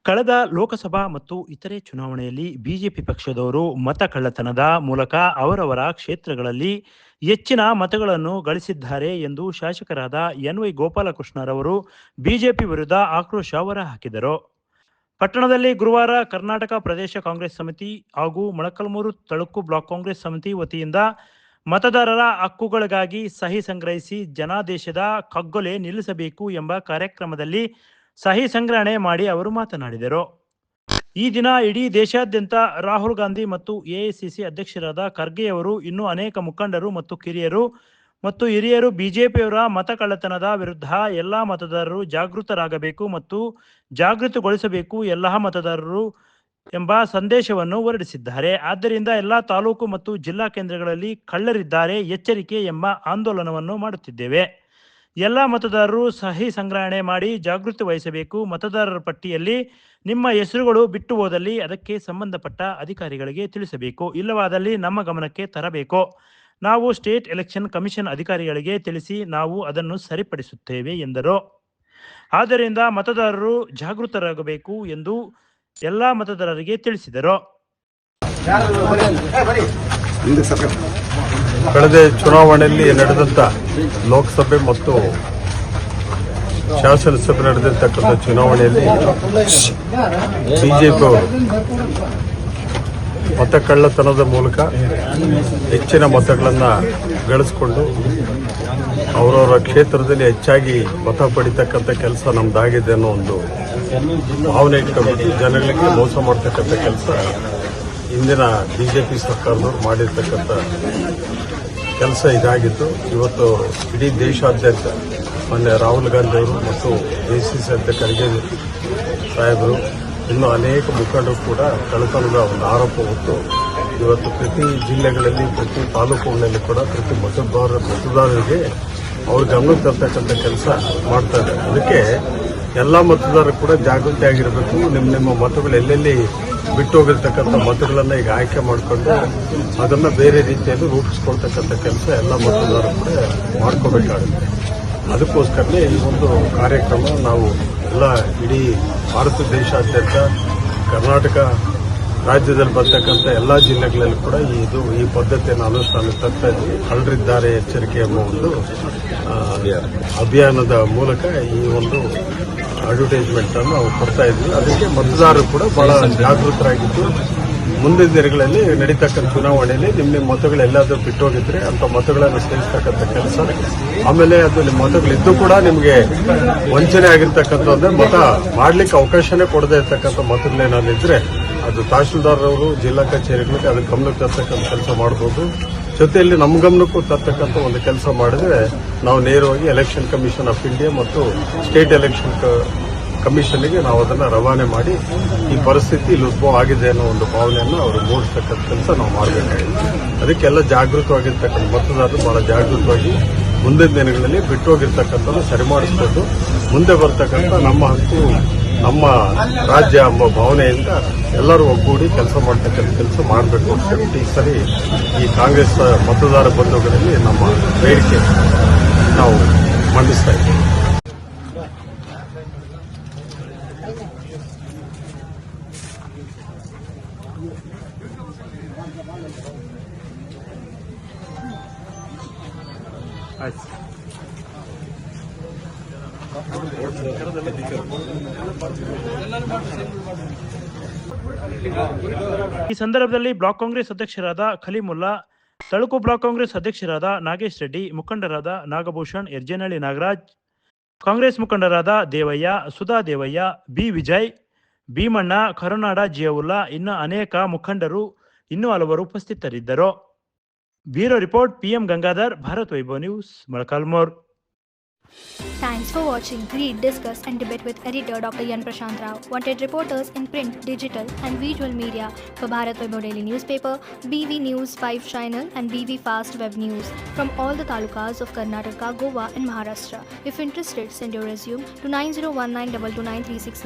ಕಳೆದ ಲೋಕಸಭಾ ಮತ್ತು ಇತರೆ ಚುನಾವಣೆಯಲ್ಲಿ ಬಿಜೆಪಿ ಪಕ್ಷದವರು ಮತ ಕಳ್ಳತನದ ಮೂಲಕ ಅವರವರ ಕ್ಷೇತ್ರಗಳಲ್ಲಿ ಹೆಚ್ಚಿನ ಮತಗಳನ್ನು ಗಳಿಸಿದ್ದಾರೆ ಎಂದು ಶಾಸಕರಾದ ಎನ್.ವೈ. ಗೋಪಾಲಕೃಷ್ಣರವರು ಬಿಜೆಪಿ ವಿರುದ್ಧ ಆಕ್ರೋಶ ಹೊರಹಾಕಿದರು. ಪಟ್ಟಣದಲ್ಲಿ ಗುರುವಾರ ಕರ್ನಾಟಕ ಪ್ರದೇಶ ಕಾಂಗ್ರೆಸ್ ಸಮಿತಿ ಹಾಗೂ ಮೊಳಕಾಲ್ಮೂರು ತಾಲೂಕು ಬ್ಲಾಕ್ ಕಾಂಗ್ರೆಸ್ ಸಮಿತಿ ವತಿಯಿಂದ ಮತದಾರರ ಹಕ್ಕುಗಳಿಗಾಗಿ ಸಹಿ ಸಂಗ್ರಹಿಸಿ ಜನಾದೇಶದ ಕಗ್ಗೊಲೆ ನಿಲ್ಲಿಸಬೇಕು ಎಂಬ ಕಾರ್ಯಕ್ರಮದಲ್ಲಿ ಸಹಿ ಸಂಗ್ರಹಣೆ ಮಾಡಿ ಅವರು ಮಾತನಾಡಿದರು. ಈ ದಿನ ಇಡೀ ದೇಶಾದ್ಯಂತ ರಾಹುಲ್ ಗಾಂಧಿ ಮತ್ತು ಎಐಸಿಸಿ ಅಧ್ಯಕ್ಷರಾದ ಖರ್ಗೆಯವರು ಇನ್ನೂ ಅನೇಕ ಮುಖಂಡರು ಮತ್ತು ಹಿರಿಯರು ಬಿಜೆಪಿಯವರ ಮತ ಕಳ್ಳತನದ ವಿರುದ್ಧ ಎಲ್ಲ ಮತದಾರರು ಜಾಗೃತರಾಗಬೇಕು ಮತ್ತು ಜಾಗೃತಿಗೊಳಿಸಬೇಕು ಎಲ್ಲ ಮತದಾರರು ಎಂಬ ಸಂದೇಶವನ್ನು ಹೊರಡಿಸಿದ್ದಾರೆ. ಆದ್ದರಿಂದ ಎಲ್ಲ ತಾಲೂಕು ಮತ್ತು ಜಿಲ್ಲಾ ಕೇಂದ್ರಗಳಲ್ಲಿ ಕಳ್ಳರಿದ್ದಾರೆ, ಎಚ್ಚರಿಕೆ ಎಂಬ ಆಂದೋಲನವನ್ನು ಮಾಡುತ್ತಿದ್ದೇವೆ. ಎಲ್ಲ ಮತದಾರರು ಸಹಿ ಸಂಗ್ರಹಣೆ ಮಾಡಿ ಜಾಗೃತಿ ವಹಿಸಬೇಕು. ಮತದಾರರ ಪಟ್ಟಿಯಲ್ಲಿ ನಿಮ್ಮ ಹೆಸರುಗಳು ಬಿಟ್ಟು ಹೋದಲ್ಲಿ ಅದಕ್ಕೆ ಸಂಬಂಧಪಟ್ಟ ಅಧಿಕಾರಿಗಳಿಗೆ ತಿಳಿಸಬೇಕು. ಇಲ್ಲವಾದಲ್ಲಿ ನಮ್ಮ ಗಮನಕ್ಕೆ ತರಬೇಕು. ನಾವು ಸ್ಟೇಟ್ ಎಲೆಕ್ಷನ್ ಕಮಿಷನ್ ಅಧಿಕಾರಿಗಳಿಗೆ ತಿಳಿಸಿ ನಾವು ಅದನ್ನು ಸರಿಪಡಿಸುತ್ತೇವೆ ಎಂದರು. ಆದ್ದರಿಂದ ಮತದಾರರು ಜಾಗೃತರಾಗಬೇಕು ಎಂದು ಎಲ್ಲ ಮತದಾರರಿಗೆ ತಿಳಿಸಿದರು. ಕಳೆದ ಚುನಾವಣೆಯಲ್ಲಿ ನಡೆದಂಥ ಲೋಕಸಭೆ ಮತ್ತು ಶಾಸನಸಭೆ ನಡೆದಿರ್ತಕ್ಕಂಥ ಚುನಾವಣೆಯಲ್ಲಿ ಬಿಜೆಪಿ ಮತ ಕಳ್ಳತನದ ಮೂಲಕ ಹೆಚ್ಚಿನ ಮತಗಳನ್ನು ಗಳಿಸಿಕೊಂಡು ಅವರವರ ಕ್ಷೇತ್ರದಲ್ಲಿ ಹೆಚ್ಚಾಗಿ ಮತ ಪಡಿತಕ್ಕಂಥ ಕೆಲಸ ನಮ್ದಾಗಿದೆ ಅನ್ನೋ ಒಂದು ಭಾವನೆ ಇಟ್ಕೊಂಡು ಜನಗಳಿಗೆ ಮೋಸ ಮಾಡ್ತಕ್ಕಂಥ ಕೆಲಸ ಇಂದಿನ ಬಿಜೆಪಿ ಸರ್ಕಾರದವರು ಮಾಡಿರ್ತಕ್ಕಂಥ ಕೆಲಸ ಇದಾಗಿತ್ತು. ಇವತ್ತು ಇಡೀ ದೇಶಾದ್ಯಂತ ಮೊನ್ನೆ ರಾಹುಲ್ ಗಾಂಧಿ ಅವರು ಮತ್ತು ಎಐಸಿಸಿ ಅಧ್ಯಕ್ಷ ಖರ್ಗೆ ಸಾಹೇಬರು ಇನ್ನೂ ಅನೇಕ ಮುಖಂಡರು ಕೂಡ ಕಳ್ಳತನದ ಒಂದು ಆರೋಪ ಹೊತ್ತು ಇವತ್ತು ಪ್ರತಿ ಜಿಲ್ಲೆಗಳಲ್ಲಿ ಪ್ರತಿ ತಾಲೂಕುಗಳಲ್ಲಿ ಕೂಡ ಪ್ರತಿ ಮತದಾರರಿಗೆ ಅವ್ರ ಗಮನಕ್ಕೆ ತರ್ತಕ್ಕಂಥ ಕೆಲಸ ಮಾಡ್ತಾರೆ. ಅದಕ್ಕೆ ಎಲ್ಲ ಮತದಾರರು ಕೂಡ ಜಾಗೃತಿ ಆಗಿರಬೇಕು. ನಿಮ್ಮ ಮತಗಳು ಎಲ್ಲೆಲ್ಲಿ ಬಿಟ್ಟು ಹೋಗಿರ್ತಕ್ಕಂಥ ಮತಗಳನ್ನು ಈಗ ಆಯ್ಕೆ ಮಾಡಿಕೊಂಡು ಅದನ್ನು ಬೇರೆ ರೀತಿಯಲ್ಲಿ ರೂಪಿಸ್ಕೊಳ್ತಕ್ಕಂಥ ಕೆಲಸ ಎಲ್ಲ ಮತದಾರರು ಕೂಡ ಮಾಡ್ಕೋಬೇಕಾಗುತ್ತೆ. ಅದಕ್ಕೋಸ್ಕರನೇ ಈ ಒಂದು ಕಾರ್ಯಕ್ರಮ ನಾವು ಎಲ್ಲ ಇಡೀ ಭಾರತ ದೇಶಾದ್ಯಂತ ಕರ್ನಾಟಕ ರಾಜ್ಯದಲ್ಲಿ ಬರ್ತಕ್ಕಂಥ ಎಲ್ಲ ಜಿಲ್ಲೆಗಳಲ್ಲಿ ಕೂಡ ಈ ಪದ್ಧತಿಯನ್ನು ಅನುಷ್ಠಾನಕ್ಕೆ ತರ್ತಾ ಇದ್ದೀವಿ. ಕಳ್ಳರಿದ್ದಾರೆ ಎಚ್ಚರಿಕೆ ಎಂಬ ಒಂದು ಅಭಿಯಾನದ ಮೂಲಕ ಈ ಒಂದು ಅಡ್ವರ್ಟೈಸ್ಮೆಂಟ್ ಅನ್ನು ನಾವು ಕೊಡ್ತಾ ಇದ್ವಿ. ಅದಕ್ಕೆ ಮತದಾರರು ಕೂಡ ಬಹಳ ಜಾಗೃತರಾಗಿದ್ದು ಮುಂದಿನ ದಿನಗಳಲ್ಲಿ ನಡೀತಕ್ಕಂಥ ಚುನಾವಣೆಯಲ್ಲಿ ನಿಮ್ಮ ಮತಗಳು ಎಲ್ಲಾದರೂ ಬಿಟ್ಟೋಗಿದ್ರೆ ಅಂತ ಮತಗಳನ್ನು ಸೇರಿಸ್ತಕ್ಕಂಥ ಕೆಲಸ, ಆಮೇಲೆ ಅದು ನಿಮ್ಮ ಮತಗಳಿದ್ದು ಕೂಡ ನಿಮಗೆ ವಂಚನೆ ಆಗಿರ್ತಕ್ಕಂಥದ್ದೇ ಮತ ಮಾಡಲಿಕ್ಕೆ ಅವಕಾಶನೇ ಕೊಡದೇ ಇರ್ತಕ್ಕಂಥ ಮತಗಳೇನಾದಿದ್ರೆ ಅದು ತಹಶೀಲ್ದಾರ್ ಅವರು ಜಿಲ್ಲಾ ಕಚೇರಿಗಳಿಗೆ ಅದಕ್ಕೆ ಗಮನಕ್ಕೆ ತರ್ತಕ್ಕಂಥ ಕೆಲಸ ಮಾಡಬಹುದು. ಜೊತೆಯಲ್ಲಿ ನಮ್ಮ ಗಮನಕ್ಕೂ ತರ್ತಕ್ಕಂಥ ಒಂದು ಕೆಲಸ ಮಾಡಿದ್ರೆ ನಾವು ನೇರವಾಗಿ ಎಲೆಕ್ಷನ್ ಕಮಿಷನ್ ಆಫ್ ಇಂಡಿಯಾ ಮತ್ತು ಸ್ಟೇಟ್ ಎಲೆಕ್ಷನ್ ಕಮಿಷನ್ಗೆ ನಾವು ಅದನ್ನು ರವಾನೆ ಮಾಡಿ ಈ ಪರಿಸ್ಥಿತಿ ಇಲ್ಲಿ ಉದ್ಭವ ಆಗಿದೆ ಅನ್ನೋ ಒಂದು ಭಾವನೆಯನ್ನು ಅವರು ಮೂಡಿಸ್ತಕ್ಕಂಥ ಕೆಲಸ ನಾವು ಮಾಡಬೇಕಾಗಿದೆ. ಅದಕ್ಕೆಲ್ಲ ಜಾಗೃತವಾಗಿರ್ತಕ್ಕಂಥ ಮತದಾರರು ಬಹಳ ಜಾಗೃತವಾಗಿ ಮುಂದಿನ ದಿನಗಳಲ್ಲಿ ಬಿಟ್ಟೋಗಿರ್ತಕ್ಕಂಥದ್ದು ಸರಿ ಮಾಡಿಸ್ಕೊಂಡು ಮುಂದೆ ಬರ್ತಕ್ಕಂಥ ನಮ್ಮ ಹಕ್ಕು ನಮ್ಮ ರಾಜ್ಯ ಎಂಬ ಭಾವನೆಯಿಂದ ಎಲ್ಲರೂ ಒಗ್ಗೂಡಿ ಕೆಲಸ ಮಾಡ್ತಕ್ಕಂಥ ಕೆಲಸ ಮಾಡಬೇಕು ಅಂತ ಹೇಳ್ಬಿಟ್ಟು ಈ ಸರಿ ಈ ಕಾಂಗ್ರೆಸ್ ಮತದಾರ ಬಂಧುಗಳಲ್ಲಿ ನಮ್ಮ ಬೇಡಿಕೆ ನಾವು ಮಂಡಿಸ್ತಾ ಇದ್ದೀವಿ. ಈ ಸಂದರ್ಭದಲ್ಲಿ ಬ್ಲಾಕ್ ಕಾಂಗ್ರೆಸ್ ಅಧ್ಯಕ್ಷರಾದ ಖಲೀಮುಲ್ಲಾ, ತಾಲೂಕು ಬ್ಲಾಕ್ ಕಾಂಗ್ರೆಸ್ ಅಧ್ಯಕ್ಷರಾದ ನಾಗೇಶ್ ರೆಡ್ಡಿ, ಮುಖಂಡರಾದ ನಾಗಭೂಷಣ್, ಯರ್ಜನಹಳ್ಳಿ ನಾಗರಾಜ್, ಕಾಂಗ್ರೆಸ್ ಮುಖಂಡರಾದ ದೇವಯ್ಯ, ಸುಧಾ ದೇವಯ್ಯ, ಬಿ ವಿಜಯ್, ಭೀಮಣ್ಣ, ಕರುನಾಡ ಜಿಯಾವುಲ್ಲಾ, ಇನ್ನು ಅನೇಕ ಮುಖಂಡರು ಇನ್ನೂ ಹಲವರು ಉಪಸ್ಥಿತರಿದ್ದರು. Bureau report PM Gangadhar, Bharat Vaibhav news, Molakalmuru. Thanks for watching. Read, discuss and debate with editor Dr. Yan Prashant Rao. Wanted reporters in print, digital and visual media for Bharat Vaibhav Daily Newspaper, BV News 5 Channel and BV Fast Web News from all the talukas of Karnataka, Goa and Maharashtra. If interested, send your resume to 9019229369.